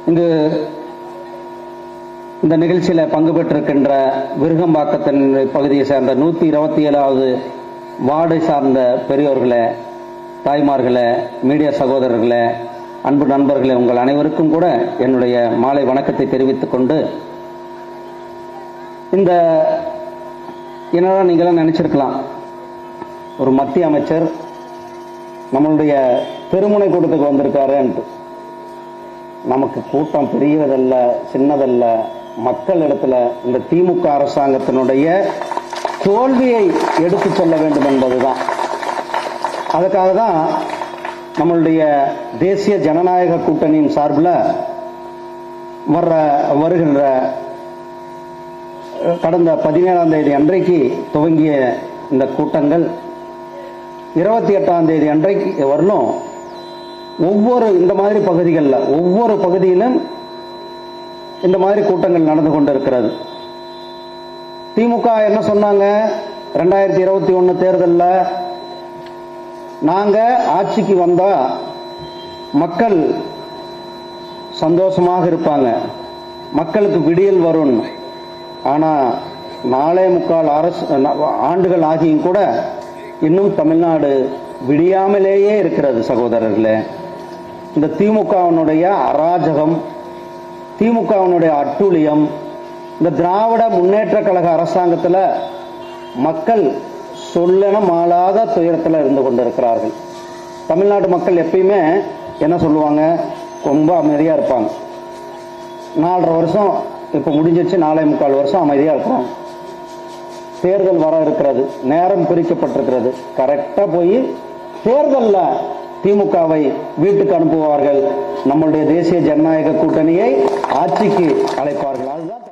இங்கு இந்த நிகழ்ச்சியில் பங்கு பெற்றிருக்கின்ற விருகம்பாக்கத்தின் பகுதியை சேர்ந்த 127வது வார்டை சார்ந்த பெரியோர்களே, தாய்மார்களே, மீடியா சகோதரர்களே, அன்பு நண்பர்களே, உங்கள் அனைவருக்கும் கூட என்னுடைய மாலை வணக்கத்தை தெரிவித்துக் கொண்டு, இந்த என்னடா நீங்களாம் நினைச்சிருக்கலாம், ஒரு மத்திய அமைச்சர் நம்மளுடைய திருமுனை கூட்டத்துக்கு வந்திருக்காருன்ட்டு. நமக்கு கூட்டம் பெரியதல்ல, சின்னதல்ல. மக்கள் இடத்துல இந்த திமுக அரசாங்கத்தினுடைய தோல்வியை எடுத்து சொல்ல வேண்டும் என்பதுதான். அதுக்காக தான் நம்மளுடைய தேசிய ஜனநாயக கூட்டணியின் சார்பில் வருகின்ற கடந்த 17ஆம் தேதி அன்றைக்கு துவங்கிய இந்த கூட்டங்கள் 28ஆம் தேதி அன்றைக்கு வரலும் ஒவ்வொரு இந்த மாதிரி பகுதிகளில் ஒவ்வொரு பகுதியிலும் இந்த மாதிரி கூட்டங்கள் நடந்து கொண்டிருக்கிறது. திமுக என்ன சொன்னாங்க? 2021 தேர்தலில் நாங்க ஆட்சிக்கு வந்தா மக்கள் சந்தோஷமாக இருப்பாங்க, மக்களுக்கு விடியல் வரும். ஆனா 4.25 ஆண்டுகள் ஆகியும் கூட இன்னும் தமிழ்நாடு விடியாமலேயே இருக்கிறது. சகோதரர்களே, இந்த திமுகவினுடைய அராஜகம், திமுகவினுடைய அட்டூழியம், இந்த திராவிட முன்னேற்ற கழக அரசாங்கத்தில் மக்கள் சொல்லன மாளாத துயரத்தில் இருந்து கொண்டிருக்கிறார்கள். தமிழ்நாட்டு மக்கள் எப்பயுமே என்ன சொல்லுவாங்க? ரொம்ப அமைதியாக இருப்பாங்க. 4.5 வருஷம் இப்போ முடிஞ்சிச்சு, 4.25 வருஷம் அமைதியாக இருக்கிறாங்க. தேர்தல் வர இருக்கிறது, நேரம் குறிக்கப்பட்டிருக்கிறது. கரெக்டாக போய் தேர்தலில் திமுகவை வீட்டுக்கு அனுப்புவார்கள், நம்மளுடைய தேசிய ஜனநாயக கூட்டணியை ஆட்சிக்கு அழைப்பார்கள். அதுதான்